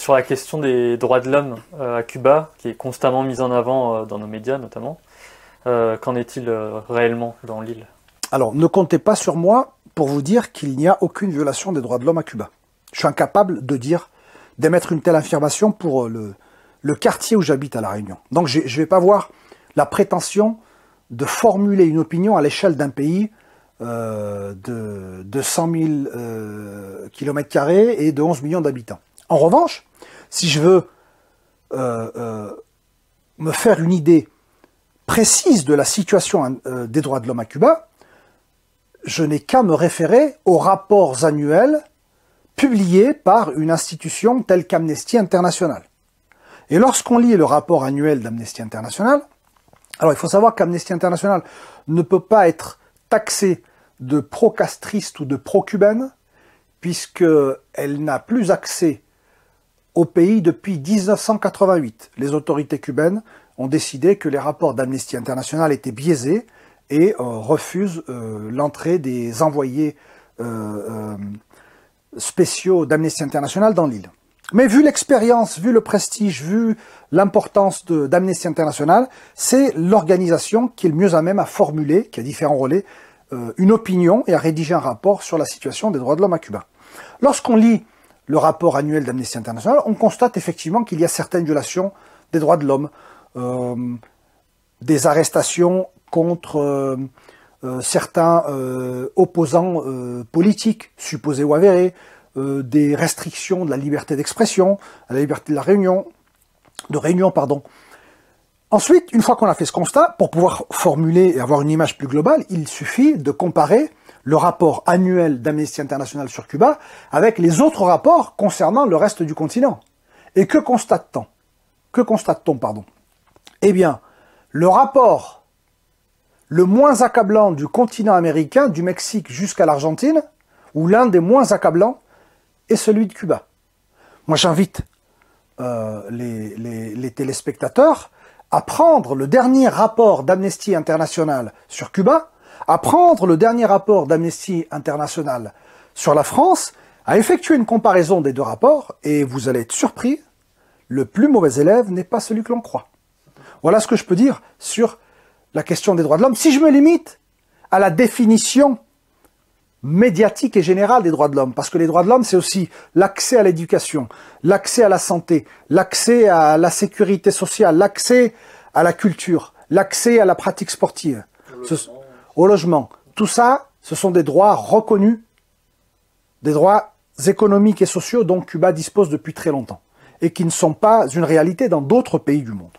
Sur la question des droits de l'homme à Cuba, qui est constamment mise en avant dans nos médias notamment, qu'en est-il réellement dans l'île? Alors, ne comptez pas sur moi pour vous dire qu'il n'y a aucune violation des droits de l'homme à Cuba. Je suis incapable d'émettre une telle affirmation pour le quartier où j'habite à La Réunion. Donc, je ne vais pas avoir la prétention de formuler une opinion à l'échelle d'un pays de 100 000 km² et de 11 millions d'habitants. En revanche, si je veux me faire une idée précise de la situation des droits de l'homme à Cuba, je n'ai qu'à me référer aux rapports annuels publiés par une institution telle qu'Amnesty International. Et lorsqu'on lit le rapport annuel d'Amnesty International, alors il faut savoir qu'Amnesty International ne peut pas être taxée de pro-castriste ou de pro-cubaine, puisqu'elle n'a plus accès au pays depuis 1988. Les autorités cubaines ont décidé que les rapports d'Amnesty International étaient biaisés et refusent l'entrée des envoyés spéciaux d'Amnesty International dans l'île. Mais vu l'expérience, vu le prestige, vu l'importance d'Amnesty International, c'est l'organisation qui est le mieux à même à formuler, qui a différents relais, une opinion et à rédiger un rapport sur la situation des droits de l'homme à Cuba. Lorsqu'on lit le rapport annuel d'Amnesty International, on constate effectivement qu'il y a certaines violations des droits de l'homme, des arrestations contre certains opposants politiques, supposés ou avérés, des restrictions de la liberté d'expression, à la liberté de réunion. Ensuite, une fois qu'on a fait ce constat, pour pouvoir formuler et avoir une image plus globale, il suffit de comparer le rapport annuel d'Amnesty International sur Cuba avec les autres rapports concernant le reste du continent. Et que constate-t-on? Eh bien, le rapport le moins accablant du continent américain, du Mexique jusqu'à l'Argentine, ou l'un des moins accablants, est celui de Cuba. Moi, j'invite les téléspectateurs à prendre le dernier rapport d'Amnesty International sur Cuba, à prendre le dernier rapport d'Amnesty International sur la France, à effectuer une comparaison des deux rapports, et vous allez être surpris, le plus mauvais élève n'est pas celui que l'on croit. Voilà ce que je peux dire sur la question des droits de l'homme. Si je me limite à la définition médiatique et générale des droits de l'homme, parce que les droits de l'homme, c'est aussi l'accès à l'éducation, l'accès à la santé, l'accès à la sécurité sociale, l'accès à la culture, l'accès à la pratique sportive, au logement. Tout ça, ce sont des droits reconnus, des droits économiques et sociaux dont Cuba dispose depuis très longtemps, et qui ne sont pas une réalité dans d'autres pays du monde.